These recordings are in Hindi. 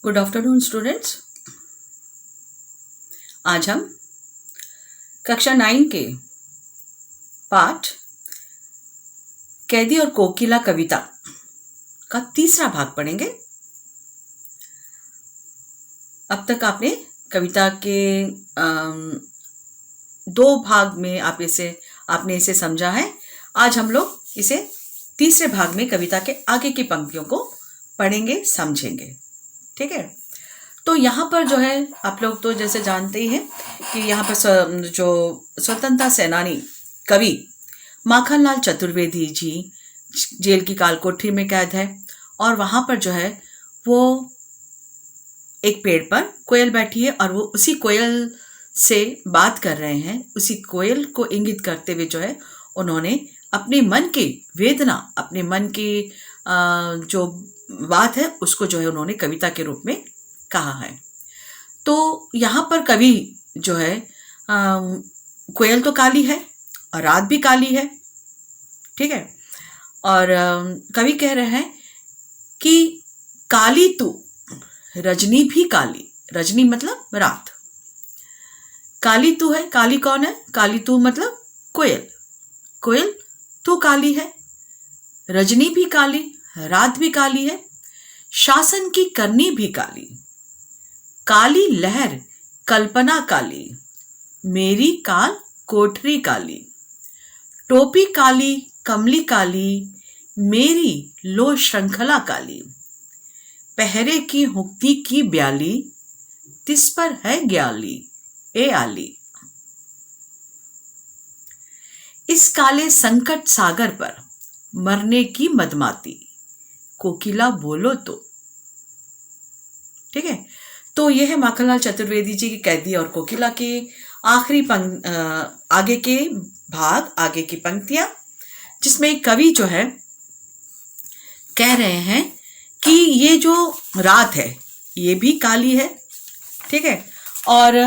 Good afternoon students. आज हम कक्षा 9 के पाठ कैदी और कोकिला कविता का तीसरा भाग पढ़ेंगे। अब तक आपने कविता के दो भाग में आपने इसे समझा है। आज हम लोग इसे तीसरे भाग में कविता के आगे की पंक्तियों को पढ़ेंगे, समझेंगे। ठीक है। तो यहाँ पर जो है आप लोग तो जैसे जानते ही हैं कि यहाँ पर जो स्वतंत्रता सेनानी कवि माखनलाल चतुर्वेदी जी जेल की काल कोठरी में कैद है और वहाँ पर जो है वो एक पेड़ पर कोयल बैठी है और वो उसी कोयल से बात कर रहे हैं। उसी कोयल को इंगित करते हुए जो है उन्होंने अपने मन की वेदना, अपने मन की जो बात है उसको जो है उन्होंने कविता के रूप में कहा है। तो यहाँ पर कवि जो है कोयल तो काली है और रात भी काली है। ठीक है। और कवि कह रहे हैं कि काली तू रजनी भी काली, रजनी मतलब रात, काली तू है। काली कौन है? काली तू मतलब कोयल, कोयल तू काली है, रजनी भी काली, रात भी काली है, शासन की करनी भी काली, काली लहर कल्पना काली, मेरी काल कोठरी काली, टोपी काली कमली काली, मेरी लो श्रृंखला काली, पहरे की हुक्ति की ब्याली, तिस पर है ग्याली ए आली। इस काले संकट सागर पर मरने की मदमाती, कोकिला बोलो तो। ठीक है। तो यह है माखनलाल चतुर्वेदी जी की कैदी और कोकिला की आखिरी आगे के भाग, आगे की पंक्तियां, जिसमें कवि जो है कह रहे हैं कि ये जो रात है ये भी काली है। ठीक है। और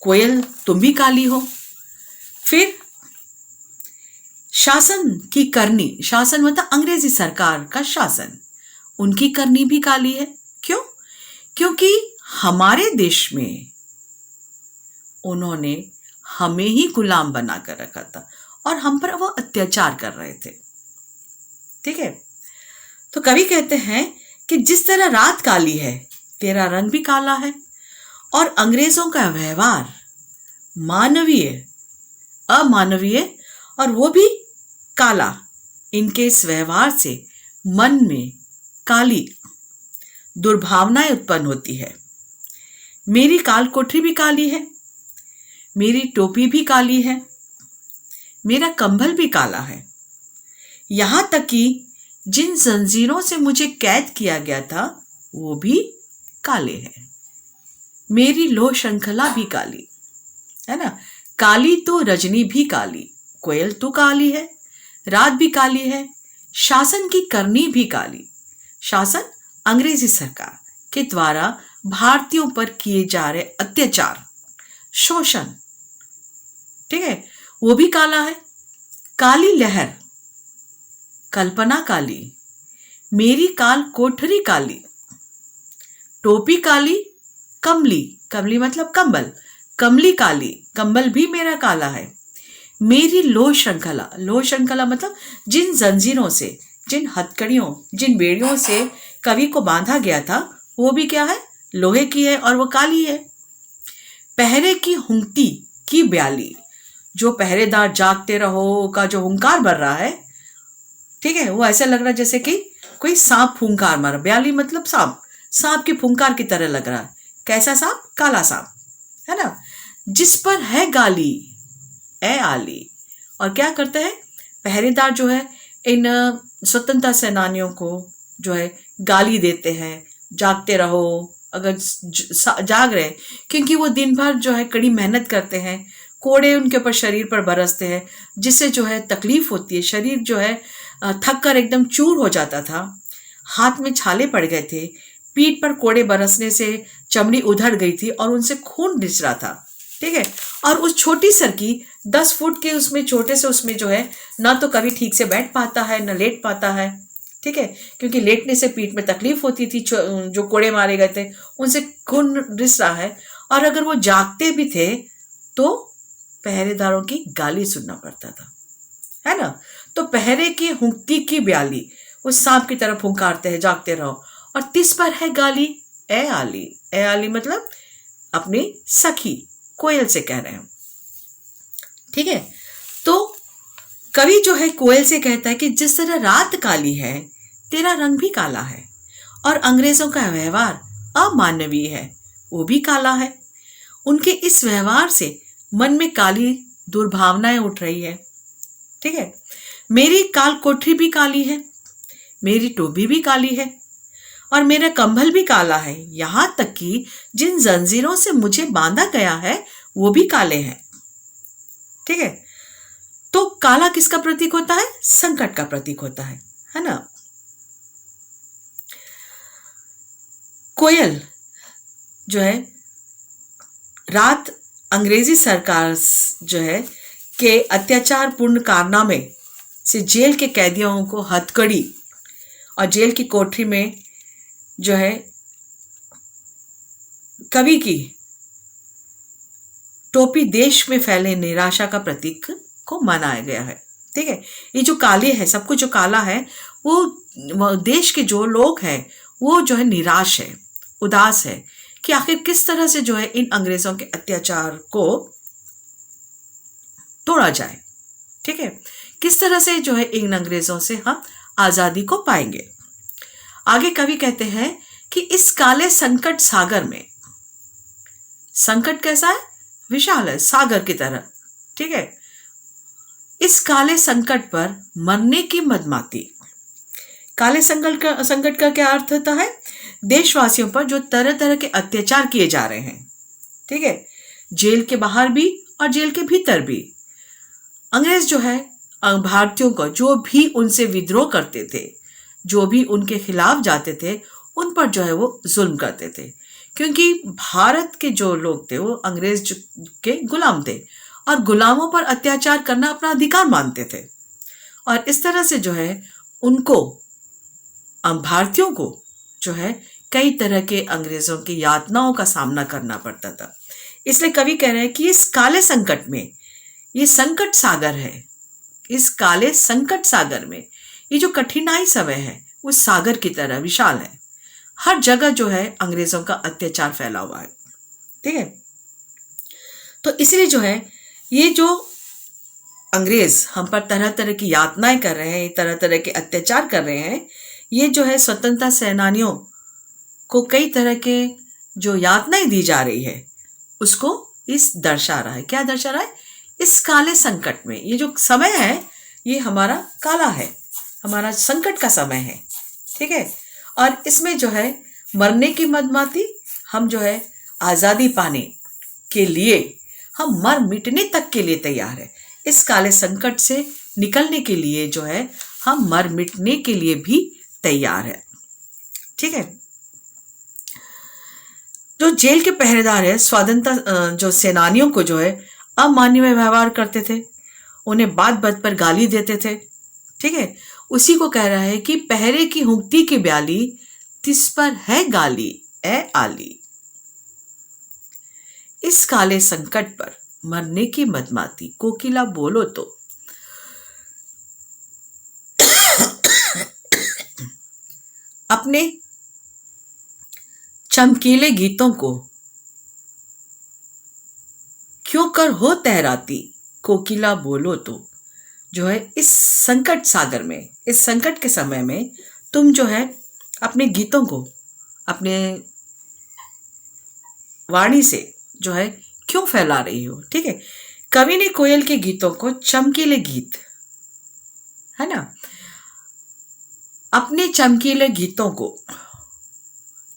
कोयल तुम भी काली हो। फिर शासन की करनी, शासन मतलब अंग्रेजी सरकार का शासन, उनकी करनी भी काली है। क्यों? क्योंकि हमारे देश में उन्होंने हमें ही गुलाम बनाकर रखा था और हम पर वो अत्याचार कर रहे थे। ठीक है। तो कवि कहते हैं कि जिस तरह रात काली है तेरा रंग भी काला है और अंग्रेजों का व्यवहार मानवीय अमानवीय और वो भी काला, इनके इस व्यवहार से मन में काली दुर्भावनाएं उत्पन्न होती है। मेरी काल कोठरी भी काली है, मेरी टोपी भी काली है, मेरा कंबल भी काला है, यहां तक कि जिन जंजीरों से मुझे कैद किया गया था वो भी काले हैं, मेरी लोह श्रृंखला भी काली है ना। काली तो रजनी भी काली, कोयल तो काली है, रात भी काली है, शासन की करनी भी काली, शासन अंग्रेजी सरकार के द्वारा भारतीयों पर किए जा रहे अत्याचार, शोषण, ठीक है, वो भी काला है। काली लहर कल्पना काली, मेरी काल कोठरी काली, टोपी काली, कमली, कमली मतलब कंबल, कमली काली, कंबल भी मेरा काला है, मेरी लो श्रृंखला, लो श्रृंखला मतलब जिन जंजीरों से, जिन हथकड़ियों, जिन बेड़ियों से कवि को बांधा गया था वो भी क्या है? लोहे की है और वो काली है। पहरे की हुंकती की ब्याली, जो पहरेदार जागते रहो का जो हुंकार भर रहा है, ठीक है, वो ऐसा लग रहा है जैसे कि कोई सांप फुंकार मारा। ब्याली मतलब सांप, सांप की फुंकार की तरह लग रहा है। कैसा सांप? काला सांप, है ना। जिस पर है गाली ए आली। और क्या करते हैं पहरेदार जो है इन स्वतंत्रता सेनानियों को जो है गाली देते हैं, जागते रहो, अगर जाग रहे, क्योंकि वो दिन भर जो है कड़ी मेहनत करते हैं, कोड़े उनके ऊपर शरीर पर बरसते हैं जिससे जो है तकलीफ होती है, शरीर जो है थक कर एकदम चूर हो जाता था, हाथ में छाले पड़ गए थे, पीठ पर कोड़े बरसने से चमड़ी उधड़ गई थी और उनसे खून रिस रहा था। ठीक है। और उस छोटी सर की 10 फुट के उसमें छोटे से उसमें जो है ना तो कभी ठीक से बैठ पाता है न लेट पाता है, ठीक है, क्योंकि लेटने से पीठ में तकलीफ होती थी, जो कोड़े मारे गए थे उनसे खून रिस रहा है, और अगर वो जागते भी थे तो पहरेदारों की गाली सुनना पड़ता था, है ना। तो पहरे की हुंकती की ब्याली, वो सांप की तरफ हुंकारते हैं जागते रहो, और तिस पर है गाली ए आली। ए आली मतलब अपनी सखी कोयल से कह रहे हैं, ठीक है। तो कवि जो है कोयल से कहता है कि जिस तरह रात काली है तेरा रंग भी काला है, और अंग्रेजों का व्यवहार अमानवीय है, वो भी काला है। उनके इस व्यवहार से मन में काली दुर्भावनाएं उठ रही है, ठीक है। मेरी काल कोठरी भी काली है, मेरी टोपी भी काली है, और मेरा कंबल भी काला है, यहां तक कि जिन जंजीरों से मुझे बांधा गया है वो भी काले हैं, ठीक है। तो काला किसका प्रतीक होता है? संकट का प्रतीक होता है ना। कोयल जो है रात अंग्रेजी सरकार जो है के अत्याचार पूर्ण कारनामे से जेल के कैदियों को हथकड़ी और जेल की कोठरी में जो है कवि की टोपी देश में फैले निराशा का प्रतीक को मनाया गया है, ठीक है। ये जो काले है, सब कुछ जो काला है वो देश के जो लोग हैं वो जो है निराश है, उदास है कि आखिर किस तरह से जो है इन अंग्रेजों के अत्याचार को तोड़ा जाए, ठीक है। किस तरह से जो है इन अंग्रेजों से हम आजादी को पाएंगे। आगे कवि कहते हैं कि इस काले संकट सागर में, संकट कैसा है? विशाल है, सागर की तरह, ठीक है। इस काले संकट पर मरने की मदमाती। काले संकट का क्या अर्थ होता है? देशवासियों पर जो तरह तरह के अत्याचार किए जा रहे हैं, ठीक है, जेल के बाहर भी और जेल के भीतर भी। अंग्रेज जो है भारतीयों को जो भी उनसे विद्रोह करते थे, जो भी उनके खिलाफ जाते थे, उन पर जो है वो जुल्म करते थे, क्योंकि भारत के जो लोग थे वो अंग्रेज के गुलाम थे और गुलामों पर अत्याचार करना अपना अधिकार मानते थे। और इस तरह से जो है उनको, भारतीयों को जो है कई तरह के अंग्रेजों की यातनाओं का सामना करना पड़ता था। इसलिए कवि कह रहे हैं कि इस काले संकट में, ये संकट सागर है, इस काले संकट सागर में ये जो कठिनाई समय है वो सागर की तरह विशाल है। हर जगह जो है अंग्रेजों का अत्याचार फैला हुआ है, ठीक है। तो इसलिए जो है ये जो अंग्रेज हम पर तरह तरह की यातनाएं कर रहे हैं, तरह तरह के अत्याचार कर रहे हैं, ये जो है स्वतंत्रता सेनानियों को कई तरह के जो यातनाएं दी जा रही है उसको इस दर्शा रहा है। क्या दर्शा रहा है? इस काले संकट में ये जो समय है ये हमारा काला है, हमारा संकट का समय है, ठीक है। और इसमें जो है मरने की मदमाती, हम जो है आजादी पाने के लिए हम मर मिटने तक के लिए तैयार है। इस काले संकट से निकलने के लिए जो है हम मर मिटने के लिए भी तैयार है, ठीक है। जो जेल के पहरेदार है स्वतंत्रता जो सेनानियों को जो है अमानवीय व्यवहार करते थे, उन्हें बात बात पर गाली देते थे, ठीक है। उसी को कह रहा है कि पहरे की हुंकती की ब्याली, तिस पर है गाली ए आली। इस काले संकट पर मरने की मदमाती, कोकिला बोलो तो। अपने चमकीले गीतों को क्यों कर हो तहराती, कोकिला बोलो तो। जो है इस संकट सागर में, इस संकट के समय में तुम जो है अपने गीतों को, अपने वाणी से जो है क्यों फैला रही हो, ठीक है। कवि ने कोयल के गीतों को चमकीले गीत, है ना, अपने चमकीले गीतों को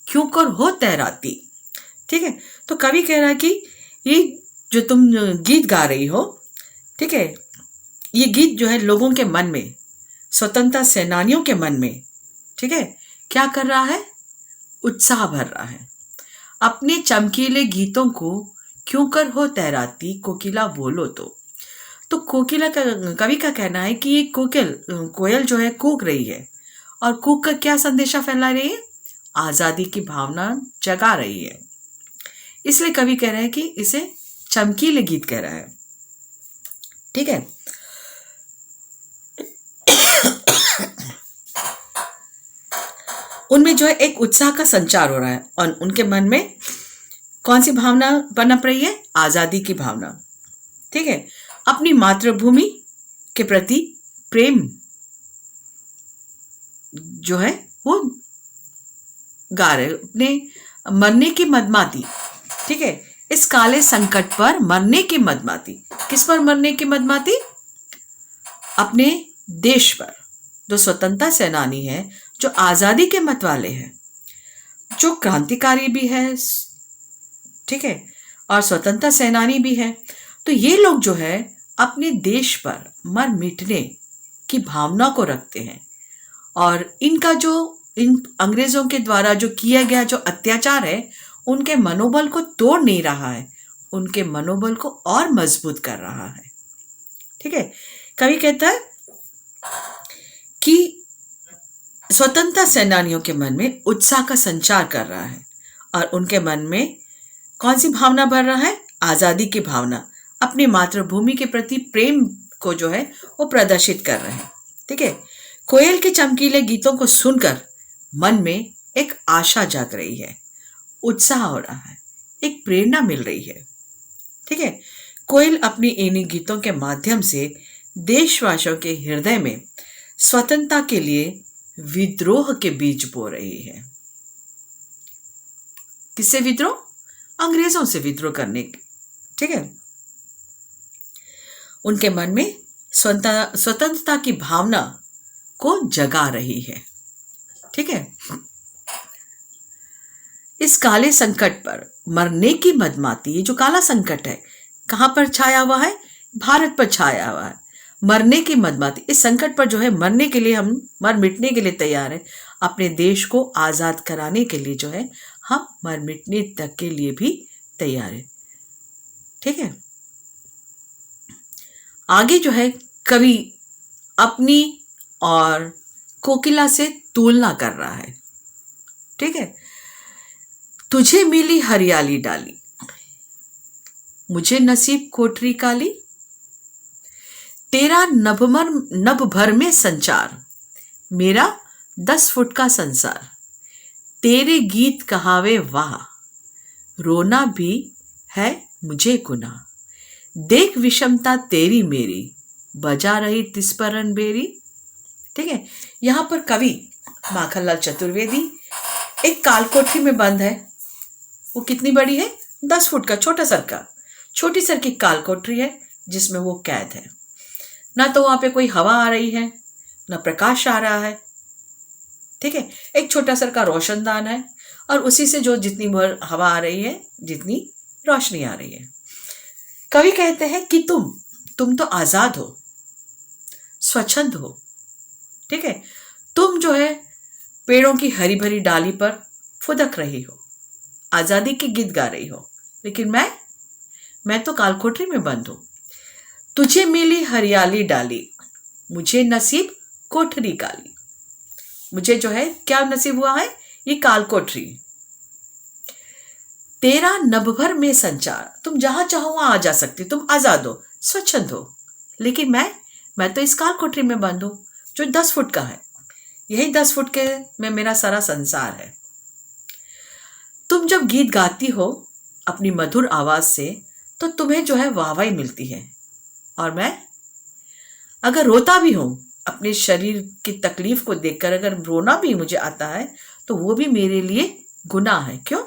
क्यों कर हो तहराती, ठीक है। तो कवि कह रहा है कि ये जो तुम गीत गा रही हो, ठीक है, ये गीत जो है लोगों के मन में, स्वतंत्रता सेनानियों के मन में, ठीक है, क्या कर रहा है? उत्साह भर रहा है। अपने चमकीले गीतों को क्यों कर हो तहराती, कोकिला बोलो तो कोकिला का, कवि का कहना है कि ये कोयल जो है कूक रही है और कूक कर क्या संदेशा फैला रही है? आजादी की भावना जगा रही है। इसलिए कवि कह रहे हैं कि इसे चमकीले गीत कह रहा है। ठीक है। उनमें जो है एक उत्साह का संचार हो रहा है और उनके मन में कौन सी भावना पनप रही है? आजादी की भावना। ठीक है। अपनी मातृभूमि के प्रति प्रेम जो है वो गा रहे, अपने मरने की मदमाती। ठीक है। इस काले संकट पर मरने की मदमाती। किस पर मरने की मदमाती? अपने देश पर। जो स्वतंत्रता सेनानी है, जो आजादी के मत वाले हैं, जो क्रांतिकारी भी है, ठीक है, और स्वतंत्रता सेनानी भी है, तो ये लोग जो है अपने देश पर मर मिटने की भावना को रखते हैं। और इनका जो इन अंग्रेजों के द्वारा जो किया गया जो अत्याचार है, उनके मनोबल को तोड़ नहीं रहा है, उनके मनोबल को और मजबूत कर रहा है। ठीक है। कवि कहता है कि स्वतंत्रता सेनानियों के मन में उत्साह का संचार कर रहा है और उनके मन में कौन सी भावना भर रहा है? आजादी की भावना। अपनी मातृभूमि के प्रति प्रेम को जो है वो प्रदर्शित कर रहे हैं। ठीक है। कोयल के चमकीले गीतों को सुनकर मन में एक आशा जाग रही है, उत्साह हो रहा है, एक प्रेरणा मिल रही है। ठीक है। कोयल अपनी इन्हीं गीतों के माध्यम से देशवासियों के हृदय में स्वतंत्रता के लिए विद्रोह के बीज बो रही है। किससे विद्रोह? अंग्रेजों से विद्रोह करने के। ठीक है। उनके मन में स्वतंत्रता की भावना को जगा रही है। ठीक है। इस काले संकट पर मरने की मदमाती, ये जो काला संकट है कहां पर छाया हुआ है? भारत पर छाया हुआ है। मरने की मदमाती, इस संकट पर जो है मरने के लिए, हम मर मिटने के लिए तैयार हैं। अपने देश को आजाद कराने के लिए जो है हम मर मिटने तक के लिए भी तैयार है। ठीक है। आगे जो है कवि अपनी और कोकिला से तुलना कर रहा है। ठीक है। तुझे मिली हरियाली डाली, मुझे नसीब कोठरी काली, तेरा नभ भर में संचार, मेरा 10 फुट का संसार, तेरे गीत कहावे वाह, रोना भी है मुझे गुनाह, देख विषमता तेरी मेरी, बजा रही तिस पर रणबेरी। ठीक है। यहां पर कवि माखनलाल चतुर्वेदी एक कालकोठरी में बंद है। वो कितनी बड़ी है? 10 फुट का छोटी सर की कालकोठरी है जिसमें वो कैद है। ना तो वहां पे कोई हवा आ रही है, ना प्रकाश आ रहा है। ठीक है। एक छोटा सर का रोशनदान है और उसी से जो जितनी भर हवा आ रही है, जितनी रोशनी आ रही है। कवि कहते हैं कि तुम तो आजाद हो, स्वच्छंद हो। ठीक है। तुम जो है पेड़ों की हरी भरी डाली पर फुदक रही हो, आजादी के गीत गा रही हो, लेकिन मैं तो कालकोठरी में बंद हूं। तुझे मिली हरियाली डाली, मुझे नसीब कोठरी काली। मुझे जो है क्या नसीब हुआ है? ये कालकोठरी। तेरा नभभर में संचार, तुम जहां चाहो वहां आ जा सकती, तुम आजाद हो, स्वच्छंद हो, लेकिन मैं तो इस कालकोठरी में बंद हूं जो 10 फुट का है। यही 10 फुट के में मेरा सारा संसार है। तुम जब गीत गाती हो अपनी मधुर आवाज से तो तुम्हें जो है वाहवाही मिलती है, और मैं अगर रोता भी हूं अपने शरीर की तकलीफ को देखकर, अगर रोना भी मुझे आता है तो वो भी मेरे लिए गुनाह है। क्यों?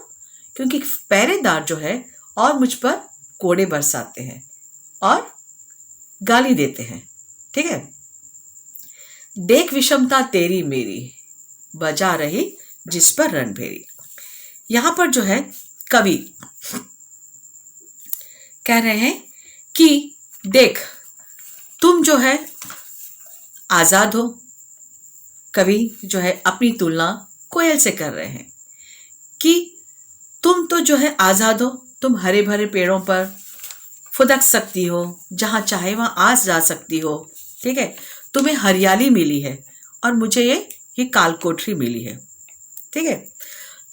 क्योंकि पहरेदार जो है और मुझ पर कोड़े बरसाते हैं और गाली देते हैं। ठीक है। देख विषमता तेरी मेरी, बजा रही जिस पर रणभेरी। यहां पर जो है कवि कह रहे हैं कि देख तुम जो है आजाद हो। कवि जो है अपनी तुलना कोयल से कर रहे हैं कि तुम तो जो है आजाद हो, तुम हरे भरे पेड़ों पर फुदक सकती हो, जहां चाहे वहां आ जा सकती हो। ठीक है। तुम्हें हरियाली मिली है और मुझे ये ये काल कोठरी मिली है, ठीक है।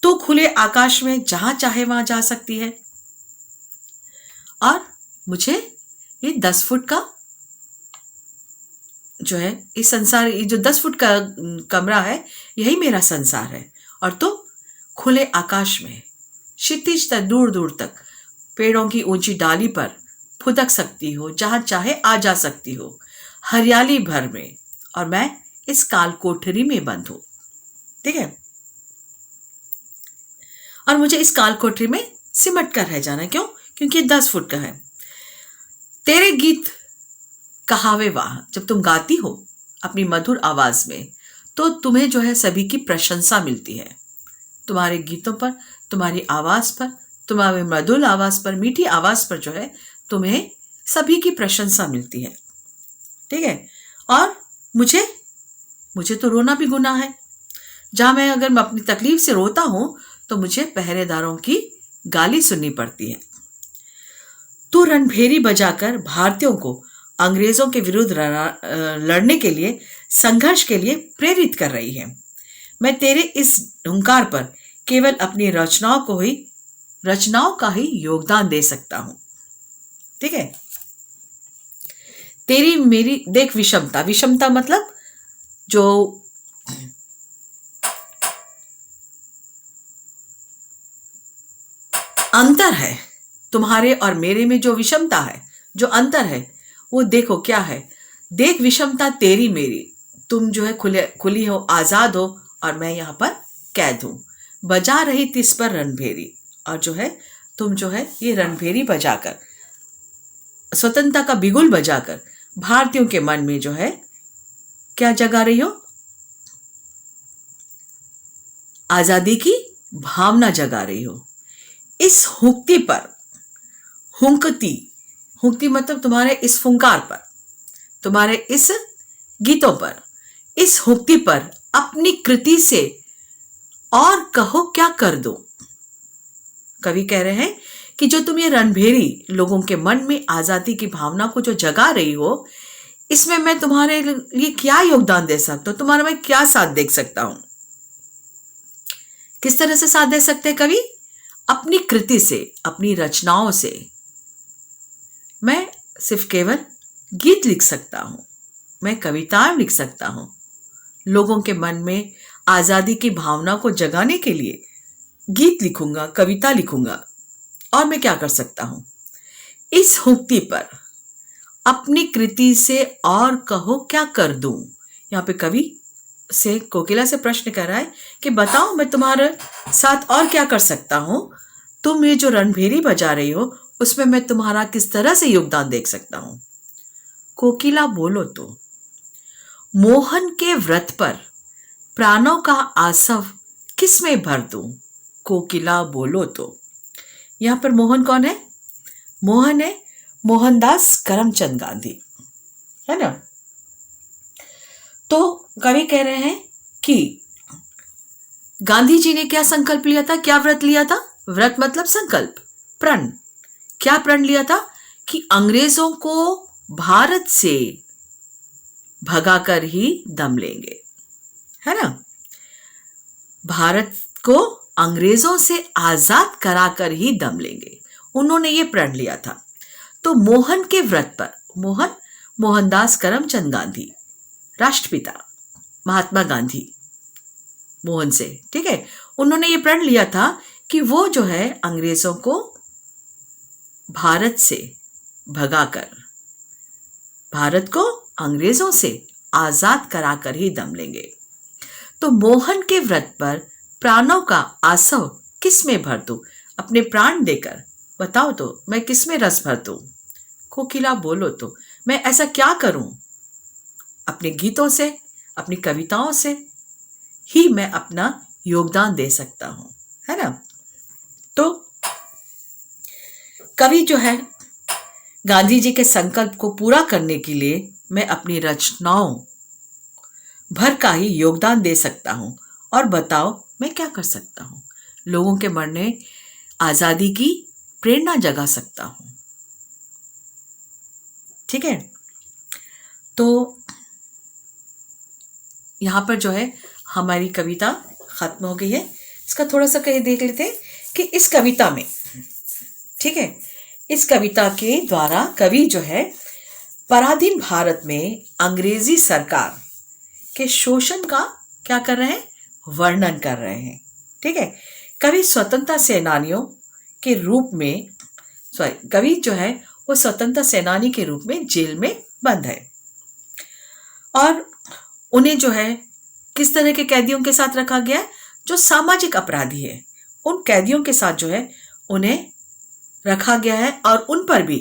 तो खुले आकाश में जहां चाहे वहां जा सकती है, और मुझे ये 10 फुट का जो है इस संसार, ये जो 10 फुट का कमरा है, यही मेरा संसार है। और तुम खुले आकाश में क्षितिज तक, दूर दूर तक पेड़ों की ऊंची डाली पर फुदक सकती हो, जहां चाहे आ जा सकती हो, हरियाली भर में, और मैं इस काल कोठरी में बंद हूं, ठीक है। और मुझे इस काल कोठरी में सिमट कर रह जाना, क्यों? क्योंकि 10 फुट का है। तेरे गीत कहावे वाह, जब तुम गाती हो अपनी मधुर आवाज में, तो तुम्हें जो है सभी की प्रशंसा मिलती है। तुम्हारे गीतों पर, तुम्हारी आवाज पर, तुम्हारी मधुर आवाज पर, मीठी आवाज पर जो है तुम्हें सभी की प्रशंसा मिलती है, ठीक है। और मुझे तो रोना भी गुनाह है। जहां मैं अगर मैं अपनी तकलीफ से रोता हूं तो मुझे पहरेदारों की गाली सुननी पड़ती है। तू रणभेरी बजाकर भारतीयों को अंग्रेजों के विरुद्ध लड़ने के लिए, संघर्ष के लिए प्रेरित कर रही है। मैं तेरे इस हुंकार पर केवल अपनी रचनाओं का ही योगदान दे सकता हूं, ठीक है। तेरी मेरी देख विषमता मतलब जो अंतर है, तुम्हारे और मेरे में जो विषमता है, जो अंतर है, वो देखो क्या है। देख विषमता तेरी मेरी, तुम जो है खुली हो, आजाद हो, और मैं यहां पर कैद हूं। बजा रही तिस पर रणभेरी, और जो है तुम जो है ये रणभेरी बजाकर, स्वतंत्रता का बिगुल बजाकर भारतीयों के मन में जो है क्या जगा रही हो? आजादी की भावना जगा रही हो। इस हुक्ति पर, हुक्ति मतलब तुम्हारे इस फुंकार पर, तुम्हारे इस गीतों पर, इस हुक्ति पर अपनी कृति से और कहो क्या कर दो। कवि कह रहे हैं कि जो तुम ये रणभेरी लोगों के मन में आजादी की भावना को जो जगा रही हो, इसमें मैं तुम्हारे लिए क्या योगदान दे सकता हूं, तुम्हारा मैं क्या साथ दे सकता हूं। किस तरह से साथ दे सकते हैं कवि? अपनी कृति से, अपनी रचनाओं से। मैं सिर्फ केवल गीत लिख सकता हूं, मैं कविताएं लिख सकता हूं। लोगों के मन में आजादी की भावना को जगाने के लिए गीत लिखूंगा, कविता लिखूंगा। और मैं क्या कर सकता हूं? इस हुक्ति पर अपनी कृति से और कहो क्या कर दूं। यहां पे कवि से, कोकिला से प्रश्न कर रहा है कि बताओ मैं तुम्हारे साथ और क्या कर सकता हूं। तुम ये जो रणभेरी बजा रही हो उसमें मैं तुम्हारा किस तरह से योगदान देख सकता हूं। कोकिला बोलो तो, मोहन के व्रत पर प्राणों का आसव किस में भर दूं। कोकिला बोलो तो, यहां पर मोहन कौन है? मोहन है मोहनदास करमचंद गांधी, है ना। तो कवि कह रहे हैं कि गांधी जी ने क्या संकल्प लिया था, क्या व्रत लिया था? व्रत मतलब संकल्प, प्रण। क्या प्रण लिया था? कि अंग्रेजों को भारत से भगाकर ही दम लेंगे, है ना। भारत को अंग्रेजों से आजाद कराकर ही दम लेंगे, उन्होंने ये प्रण लिया था। तो मोहन के व्रत पर, मोहन मोहनदास करमचंद गांधी, राष्ट्रपिता महात्मा गांधी, मोहन से, ठीक है। उन्होंने ये प्रण लिया था कि वो जो है अंग्रेजों को भारत से भगाकर, भारत को अंग्रेजों से आजाद कराकर ही दम लेंगे। तो मोहन के व्रत पर प्राणों का आसव किस में भर दूं, अपने प्राण देकर बताओ तो मैं किस में रस भर दूं। कोकिला बोलो तो, मैं ऐसा क्या करूं? अपने गीतों से, अपनी कविताओं से ही मैं अपना योगदान दे सकता हूं, है ना। तो कवि जो है गांधी जी के संकल्प को पूरा करने के लिए मैं अपनी रचनाओं भर का ही योगदान दे सकता हूं। और बताओ मैं क्या कर सकता हूं? लोगों के मन में आजादी की प्रेरणा जगा सकता हूं, ठीक है। तो यहां पर जो है हमारी कविता खत्म हो गई है। इसका थोड़ा सा कहीं देख लेते हैं कि इस कविता में, ठीक है, इस कविता के द्वारा कवि जो है पराधीन भारत में अंग्रेजी सरकार के शोषण का क्या कर रहे हैं, वर्णन कर रहे हैं। ठीक है, कवि स्वतंत्रता सेनानियों के रूप में, कवि जो है वो स्वतंत्रता सेनानी के रूप में जेल में बंद है और उन्हें जो है किस तरह के कैदियों के साथ रखा गया है, जो सामाजिक अपराधी है उन कैदियों के साथ जो है उन्हें रखा गया है और उन पर भी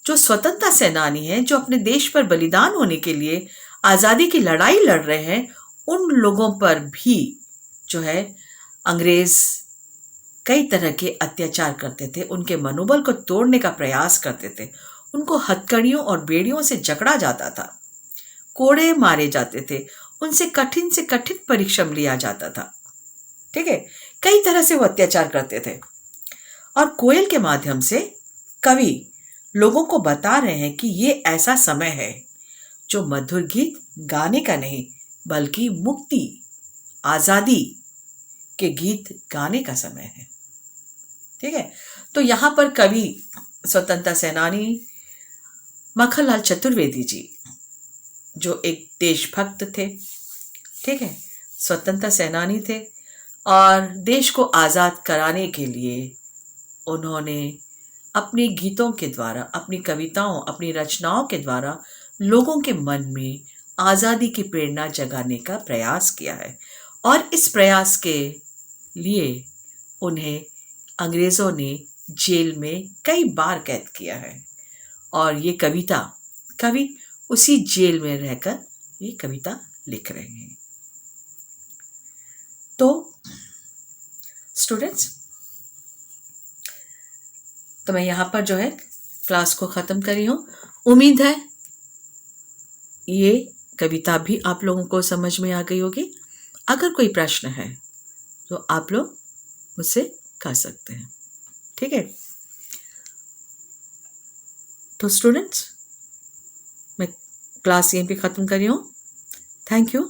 जो स्वतंत्रता सेनानी है, जो अपने देश पर बलिदान होने के लिए आज़ादी की लड़ाई लड़ रहे हैं, उन लोगों पर भी जो है अंग्रेज कई तरह के अत्याचार करते थे, उनके मनोबल को तोड़ने का प्रयास करते थे, उनको हथकड़ियों और बेड़ियों से जकड़ा जाता था, कोड़े मारे जाते थे, उनसे कठिन से कठिन परिश्रम लिया जाता था। ठीक है, कई तरह से वो अत्याचार करते थे और कोयल के माध्यम से कवि लोगों को बता रहे हैं कि ये ऐसा समय है जो मधुर गीत गाने का नहीं बल्कि मुक्ति, आजादी के गीत गाने का समय है। ठीक है, तो यहाँ पर कवि स्वतंत्रता सेनानी मक्खनलाल चतुर्वेदी जी, जो एक देशभक्त थे, ठीक है, स्वतंत्रता सेनानी थे और देश को आज़ाद कराने के लिए उन्होंने अपने गीतों के द्वारा, अपनी कविताओं, अपनी रचनाओं के द्वारा लोगों के मन में आज़ादी की प्रेरणा जगाने का प्रयास किया है और इस प्रयास के लिए उन्हें अंग्रेज़ों ने जेल में कई बार कैद किया है और ये कविता कवि उसी जेल में रहकर ये कविता लिख रहे हैं। तो स्टूडेंट्स, तो मैं यहाँ पर जो है क्लास को ख़त्म करी हूँ। उम्मीद है ये कविता भी आप लोगों को समझ में आ गई होगी। अगर कोई प्रश्न है तो आप लोग मुझसे कर सकते हैं। ठीक है, तो स्टूडेंट्स, मैं क्लास यहीं पे ख़त्म कर रही हूँ। Thank you.